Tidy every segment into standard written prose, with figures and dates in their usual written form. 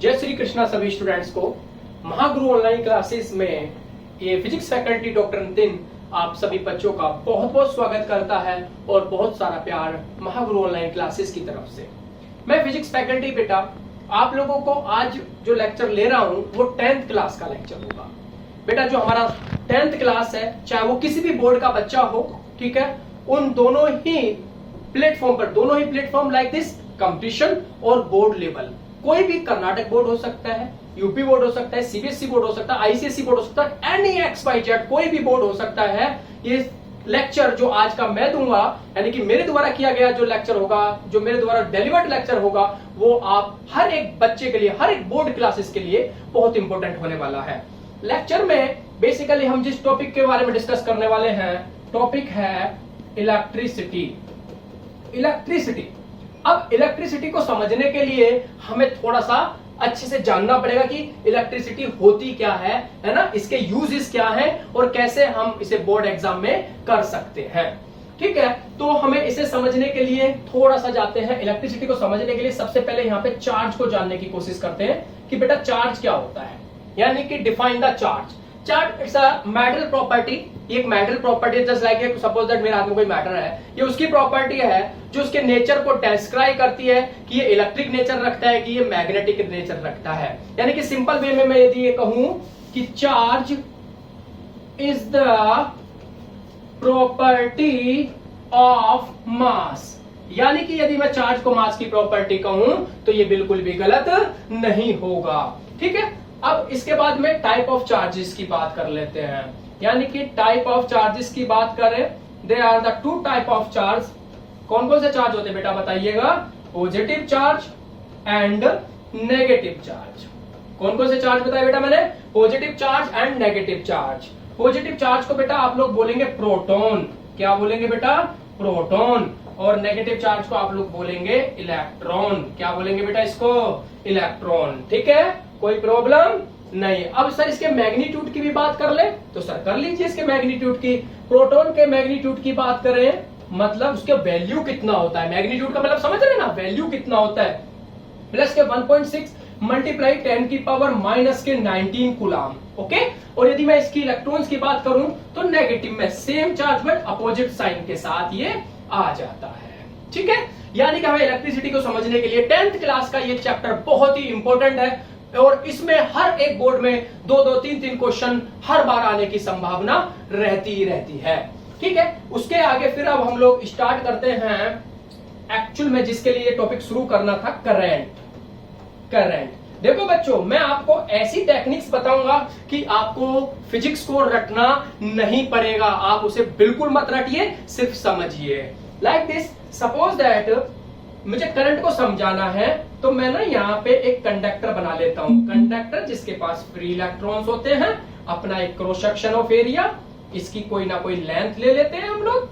जय श्री कृष्णा सभी स्टूडेंट्स को। महागुरु ऑनलाइन क्लासेस में ये फिजिक्स फैकल्टी डॉक्टर नितिन आप सभी बच्चों का बहुत बहुत स्वागत करता है और बहुत सारा प्यार महागुरु ऑनलाइन क्लासेस की तरफ से। मैं फिजिक्स फैकल्टी बेटा आप लोगों को आज जो लेक्चर ले रहा हूं वो 10th क्लास का लेक्चर होगा। बेटा जो हमारा 10th क्लास है, चाहे वो किसी भी बोर्ड का बच्चा हो, ठीक है, उन दोनों ही प्लेटफॉर्म लाइक दिस कंपटीशन और बोर्ड लेवल, कोई भी कर्नाटक बोर्ड हो सकता है, यूपी बोर्ड हो सकता है, सीबीएसई बोर्ड हो सकता है, आईसीएसई बोर्ड हो सकता है, एनी XYZ कोई भी बोर्ड हो सकता है। ये लेक्चर जो आज का मैं दूंगा, यानी कि मेरे द्वारा किया गया जो लेक्चर होगा, जो मेरे द्वारा डिलीवर्ड लेक्चर होगा, वो आप हर एक बच्चे के लिए, हर एक बोर्ड क्लासेस के लिए बहुत इंपॉर्टेंट होने वाला है। लेक्चर में बेसिकली हम जिस टॉपिक के बारे में डिस्कस करने वाले हैं, टॉपिक है इलेक्ट्रिसिटी। अब इलेक्ट्रिसिटी को समझने के लिए हमें थोड़ा सा अच्छे से जानना पड़ेगा कि इलेक्ट्रिसिटी होती क्या है ना, इसके यूजेस क्या हैं और कैसे हम इसे बोर्ड एग्जाम में कर सकते हैं। ठीक है, तो हमें इसे समझने के लिए थोड़ा सा जाते हैं। इलेक्ट्रिसिटी को समझने के लिए सबसे पहले यहाँ पे चार्ज को जानने की कोशिश करते हैं कि बेटा चार्ज क्या होता है, यानी कि define the charge. Charge it's a matter property. ये एक matter property, just like suppose that मेरे हाथ में कोई मैटर है, ये उसकी प्रॉपर्टी है जो उसके नेचर को डिस्क्राइब करती है कि ये इलेक्ट्रिक नेचर रखता है कि ये मैग्नेटिक नेचर रखता है। यानी कि सिंपल वे में मैं यदि ये कहूं कि charge is the property of mass, यानी कि यदि मैं चार्ज को मास की प्रॉपर्टी कहूं तो ये बिल्कुल भी गलत नहीं होगा। ठीक है, अब इसके बाद में टाइप ऑफ चार्जेस की बात कर लेते हैं, यानी कि टाइप ऑफ चार्जेस की बात करें, they are the two type of charge. कौन कौन से चार्ज होते हैं बेटा बताइएगा? Positive charge and negative charge. कौन कौन से चार्ज बताया बेटा मैंने? Positive charge and negative charge. Positive charge को बेटा आप लोग बोलेंगे प्रोटॉन। क्या बोलेंगे बेटा? प्रोटॉन। और नेगेटिव चार्ज को आप लोग बोलेंगे इलेक्ट्रॉन। क्या बोलेंगे बेटा इसको? इलेक्ट्रॉन। ठीक है, कोई प्रॉब्लम नहीं। अब सर इसके मैग्नीट्यूड की भी बात कर ले तो सर कर लीजिए इसके मैग्नीट्यूड की। प्रोटॉन के मैग्नीट्यूड की बात करें मतलब उसके वैल्यू कितना होता है, मैग्नीट्यूड का मतलब समझ रहे ना, वैल्यू कितना होता है, प्लस के 1.6 मल्टीप्लाई 10 की पावर माइनस के 19 कूलम। ओके, और यदि मैं इसकी इलेक्ट्रॉन्स की बात करूं तो नेगेटिव में same charge but opposite sign के साथ ये आ जाता है। ठीक है, यानी कि हमें इलेक्ट्रिसिटी को समझने के लिए 10th क्लास का ये चैप्टर बहुत ही इंपॉर्टेंट है और इसमें हर एक बोर्ड में 2-2, 3-3 क्वेश्चन हर बार आने की संभावना रहती ही रहती है। ठीक है, उसके आगे फिर अब हम लोग स्टार्ट करते हैं एक्चुअल में जिसके लिए टॉपिक शुरू करना था, करंट। देखो बच्चों, मैं आपको ऐसी टेक्निक्स बताऊंगा कि आपको फिजिक्स को रटना नहीं पड़ेगा, आप उसे बिल्कुल मत रटिए, सिर्फ समझिए। लाइक दिस, सपोज दैट मुझे करंट को समझाना है तो मैं ना यहाँ पे एक कंडक्टर बना लेता हूं। कंडक्टर जिसके पास फ्री इलेक्ट्रॉन्स होते हैं, अपना एक क्रॉस सेक्शन ऑफ एरिया, इसकी कोई ना कोई लेंथ ले लेते हैं हम लोग।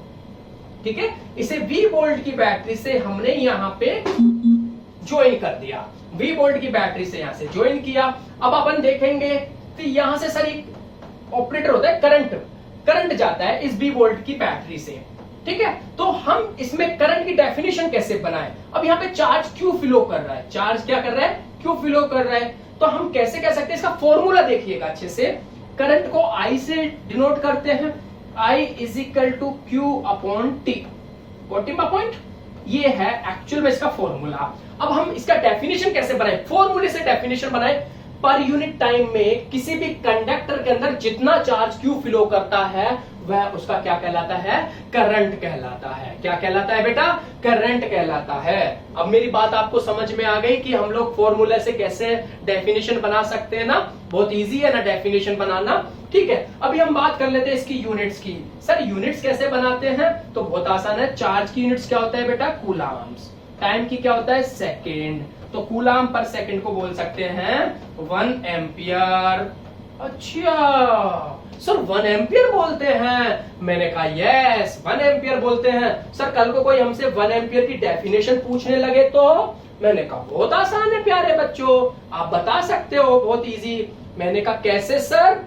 ठीक है, इसे V वोल्ट की बैटरी से हमने यहाँ पे ज्वाइन कर दिया। V वोल्ट की बैटरी से यहाँ से ज्वाइन किया। अब अपन देखेंगे तो यहाँ से सर एक ऑपरेटर होता है करंट जाता है इस V वोल्ट की बैटरी से। ठीक है, तो हम इसमें करंट की डेफिनेशन कैसे बनाएं? अब यहाँ पे चार्ज क्यों फ्लो कर रहा है, चार्ज क्या कर रहा है, क्यों फ्लो कर रहा है, तो हम कैसे कह सकते हैं? इसका फॉर्मूला देखिएगा अच्छे से। करंट को I से डिनोट करते हैं, I is equal to Q upon T। Got it my point? ये है एक्चुअल में इसका फॉर्मूला। अब हम इसका डेफिनेशन कैसे बनाएं? फॉर्मूले से डेफिनेशन बनाएं। पर यूनिट टाइम में किसी भी कंडक्टर के अंदर जितना चार्ज क्यू फ्लो करता है वह उसका क्या कहलाता है? करंट कहलाता है। क्या कहलाता है बेटा? करंट कहलाता है। अब मेरी बात आपको समझ में आ गई कि हम लोग फॉर्मूले से कैसे डेफिनेशन बना सकते हैं ना? बहुत इजी है ना डेफिनेशन बनाना। ठीक है, अभी हम बात कर लेते हैं इसकी यूनिट्स की। सर यूनिट्स कैसे बनाते हैं? तो बहुत आसान है। चार्ज की यूनिट्स क्या होता है बेटा? कूलम्स। टाइम की क्या होता है? सेकेंड। तो कूलम पर सेकंड को बोल सकते हैं 1 एम्पियर। अच्छा सर 1 एम्पियर बोलते हैं? मैंने कहा यस 1 एम्पियर बोलते हैं। सर कल को कोई हमसे 1 एम्पियर की डेफिनेशन पूछने लगे तो? मैंने कहा बहुत आसान है प्यारे बच्चों, आप बता सकते हो, बहुत इजी। मैंने कहा कैसे सर?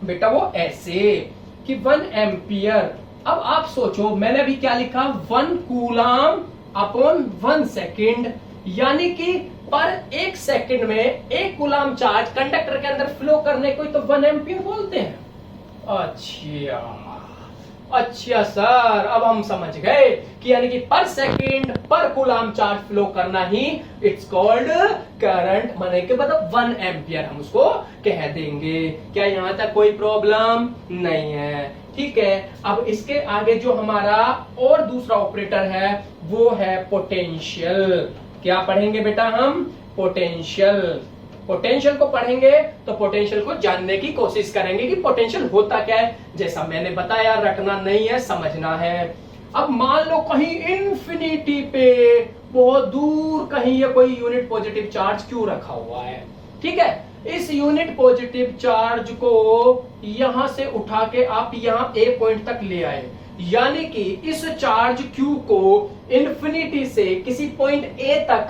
बेटा वो ऐसे कि 1 एम्पियर। अब आप सोचो मैंने अभी क्या लिखा, 1 कूलम अपॉन 1 सेकेंड, यानी कि पर एक सेकंड में एक कूलाम चार्ज कंडक्टर के अंदर फ्लो करने को तो 1 एम्पियर बोलते हैं। अच्छा सर, अब हम समझ गए कि यानी कि पर सेकंड पर कूलाम चार्ज फ्लो करना ही इट्स कॉल्ड करंट, माने के मतलब 1 एम्पियर हम उसको कह देंगे। क्या यहां तक कोई प्रॉब्लम नहीं है? ठीक है। अब इसके आगे जो हमारा और दूसरा ऑपरेटर है वो है पोटेंशियल। क्या पढ़ेंगे बेटा हम? पोटेंशियल। पोटेंशियल को पढ़ेंगे तो पोटेंशियल को जानने की कोशिश करेंगे कि पोटेंशियल होता क्या है। जैसा मैंने बताया, रटना नहीं है, समझना है। अब मान लो कहीं इन्फिनिटी पे बहुत दूर कहीं ये कोई यूनिट पॉजिटिव चार्ज क्यों रखा हुआ है, ठीक है। इस यूनिट पॉजिटिव चार्ज को यहां से उठा के आप यहां ए पॉइंट तक ले आए, यानी कि इस चार्ज Q को इन्फिनिटी से किसी पॉइंट A तक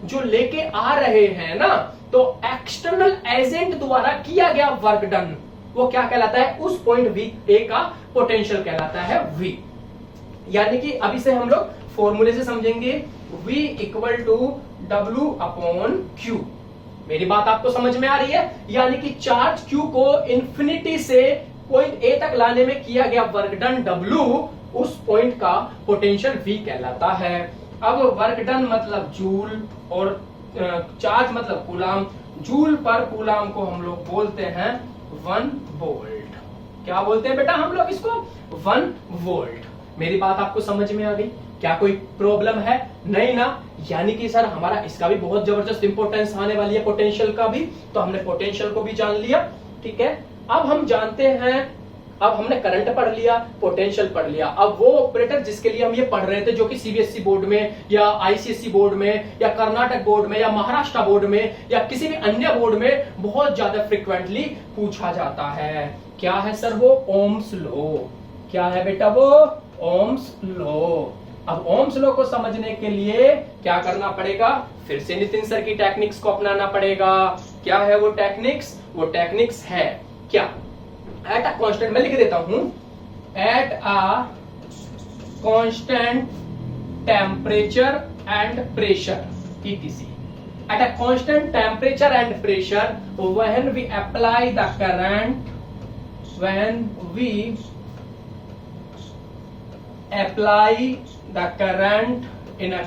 जो लेके आ रहे हैं ना, तो एक्सटर्नल एजेंट द्वारा किया गया वर्क डन वो क्या कहलाता है? उस पॉइंट A का पोटेंशियल कहलाता है V। यानी कि अभी से हम लोग फॉर्मूले से समझेंगे, V equal to W upon Q। मेरी बात आपको समझ में आ रही है? यानी कि चार्ज Q को इन्फिनिटी से पॉइंट A तक लाने में किया गया वर्क डन W, उस पॉइंट का पोटेंशियल V कहलाता है। अब वर्क डन मतलब जूल और चार्ज मतलब कूलाम। जूल पर कूलाम को हम लोग बोलते हैं 1 वोल्ट। क्या बोलते हैं बेटा हम लोग इसको? 1 वोल्ट। मेरी बात आपको समझ में आ गई? क्या कोई प्रॉब्लम है? नहीं ना? यानी कि सर हमारा इसका भी बहुत जबरदस्त इंपॉर्टेंस आने वाली है, पोटेंशियल का भी। तो हमने पोटेंशियल को भी जान लिया, ठीक है। अब हम जानते हैं, अब हमने करंट पढ़ लिया, पोटेंशियल पढ़ लिया। अब वो ऑपरेटर जिसके लिए हम ये पढ़ रहे थे, जो कि सीबीएसई बोर्ड में या आईसीएसई बोर्ड में या कर्नाटक बोर्ड में या महाराष्ट्र बोर्ड में या किसी भी अन्य बोर्ड में बहुत ज्यादा फ्रिक्वेंटली पूछा जाता है। क्या है सर वो? Ohm's law. क्या है बेटा वो? Ohm's law. अब ओम्स लॉ को समझने के लिए क्या करना पड़ेगा? फिर से नितिन सर की टेक्निक्स को अपनाना पड़ेगा। क्या है वो टेक्निक्स? वो टेक्निक्स है क्या? एट अ कांस्टेंट, मैं लिख देता हूं, at a constant temperature and pressure etc. At a constant temperature and pressure, when we apply the current, when we apply the current in a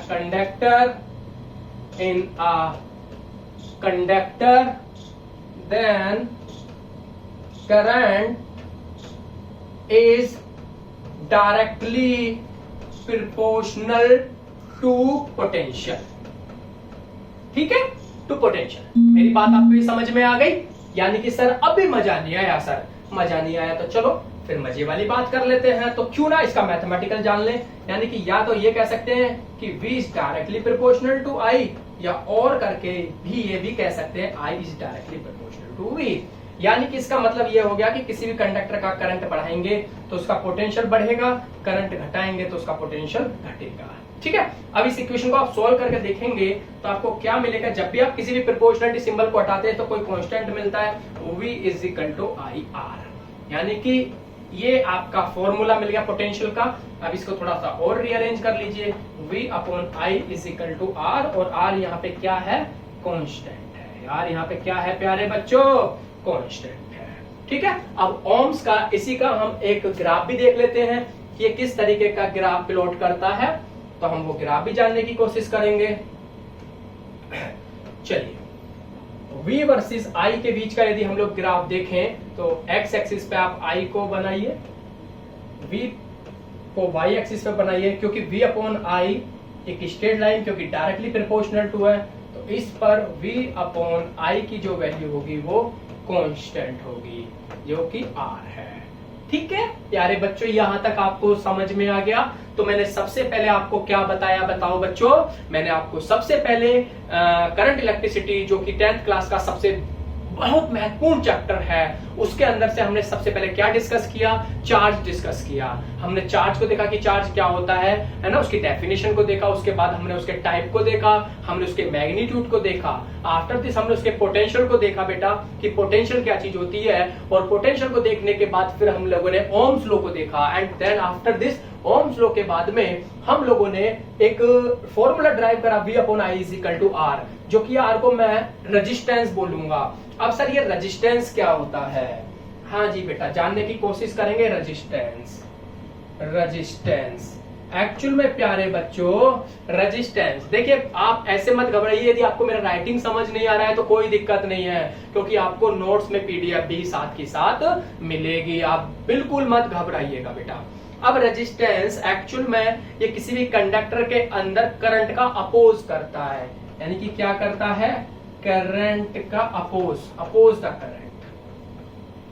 conductor, then current is directly proportional to potential। ठीक है, to potential. मेरी बात आपको ये समझ में आ गई? यानी कि सर अब भी मजा नहीं आया। सर मजा नहीं आया तो चलो फिर मजे वाली बात कर लेते हैं। तो क्यों ना इसका मैथमेटिकल जान लें। यानी कि या तो ये कह सकते हैं कि V is directly proportional to I, या और करके भी ये भी कह सकते हैं I is directly proportional to V। यानी कि इसका मतलब ये हो गया कि किसी भी कंडक्टर का करंट बढ़ाएंगे तो उसका पोटेंशियल बढ़ेगा, करंट घटाएंगे तो उसका पोटेंशियल घटेगा। ठीक है। अब इस इक्वेशन को आप सॉल्व करके देखेंगे तो आपको क्या मिलेगा? जब भी आप किसी भी प्रोपोर्शनलिटी सिंबल को हटाते हैं तो कोई कांस्टेंट मिलता है, V is equal to IR। यानी कि ये आपका फॉर्मूला मिल गया पोटेंशियल का। अब इसको थोड़ा सा और रीअरेंज कर लीजिए, V upon I is equal to R, और R यहाँ पे क्या है? कांस्टेंट है। यार यहाँ पे क्या है प्यारे बच्चों? कांस्टेंट है। ठीक है। अब ओम्स का इसी का हम एक ग्राफ भी देख लेते हैं कि ये किस तरीके का ग्राफ प्लॉट करता है, तो हम वो ग्राफ भी जानने की कोशिश करेंगे। चलिए, V वर्सेस I के बीच का यदि हम लोग ग्राफ देखें तो x एक्सिस पे आप I को बनाइए, V को y एक्सिस पे बनाइए, क्योंकि V अपॉन I एक स्ट्रेट लाइन, क्योंकि डायरेक्टली प्रोपोर्शनल टू है, तो इस पर V अपॉन I की जो वैल्यू होगी वो कांस्टेंट होगी, जो कि R है। ठीक है प्यारे बच्चों, यहां तक आपको समझ में आ गया। तो मैंने सबसे पहले आपको क्या बताया बताओ बच्चों? मैंने आपको सबसे पहले करंट इलेक्ट्रिसिटी, जो कि 10th क्लास का सबसे बहुत महत्वपूर्ण चैप्टर है, उसके अंदर से हमने सबसे पहले क्या डिस्कस किया? चार्ज डिस्कस किया। हमने चार्ज को देखा कि चार्ज क्या होता है ना, उसकी डेफिनेशन को देखा, उसके बाद हमने उसके टाइप को देखा, हमने उसके मैग्नीट्यूड को देखा, आफ्टर दिस हमने उसके पोटेंशियल को देखा बेटा कि पोटेंशियल क्या चीज होती है, और पोटेंशियल को देखने के बाद फिर हम लोगों ने ओम्स लॉ को देखा, and then after this Ohm's law के बाद में हम लोगों ने एक फॉर्मूला ड्राइव करा V upon I is equal to R, जो कि R को मैं रेजिस्टेंस बोलूंगा। अब सर ये रेजिस्टेंस क्या होता है? हाँ जी बेटा, जानने की कोशिश करेंगे। रेजिस्टेंस एक्चुअल में प्यारे बच्चों, रेजिस्टेंस देखिए, आप ऐसे मत घबराइए, यदि आपको मेरा राइटिंग समझ नहीं आ रहा है तो कोई दिक्कत नहीं है, क्योंकि आपको नोट्स में PDF भी साथ के साथ मिलेगी, आप बिल्कुल मत घबराइएगा बेटा। अब रेजिस्टेंस एक्चुअल में ये किसी भी कंडक्टर के अंदर करंट का अपोज करता है, यानी कि क्या करता है? करंट का अपोज द करंट।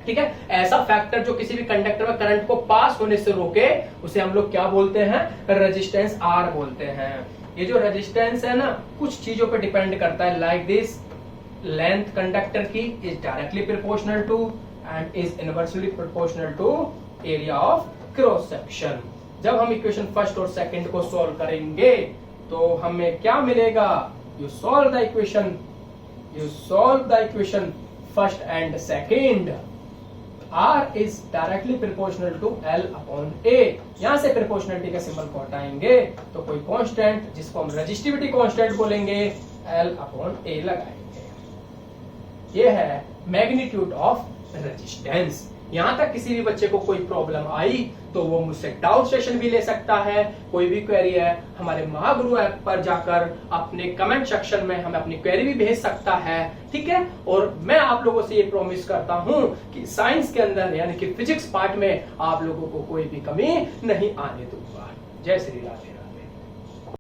ठीक है, ऐसा फैक्टर जो किसी भी कंडक्टर में करंट को पास होने से रोके, उसे हम लोग क्या बोलते हैं? रेजिस्टेंस R बोलते हैं। ये जो रेजिस्टेंस है ना, कुछ चीजों पे डिपेंड करता है, लाइक दिस, लेंथ कंडक्टर की is directly proportional to and is inversely proportional to area of cross section. जब हम इक्वेशन फर्स्ट और सेकंड को सॉल्व करेंगे तो हमें क्या मिलेगा? You solve the equation first and second, R is directly proportional to L upon A। यहां से प्रोपोर्शनलिटी का सिंबल को हटाएंगे तो कोई कांस्टेंट, जिसको हम रेजिस्टिविटी कांस्टेंट बोलेंगे, L upon A लगाएंगे। ये है मैग्नीट्यूड ऑफ रेजिस्टेंस। यहां तक किसी भी बच्चे को कोई प्रॉब्लम आई तो वो मुझसे डाउट सेशन भी ले सकता है। कोई भी क्वेरी है, हमारे महागुरु ऐप पर जाकर अपने कमेंट सेक्शन में हमें अपनी क्वेरी भी भेज सकता है। ठीक है, और मैं आप लोगों से ये प्रॉमिस करता हूं कि साइंस के अंदर यानी कि फिजिक्स पार्ट में आप लोगों को कोई भी कमी नहीं आने दूंगा। जय श्री राधे।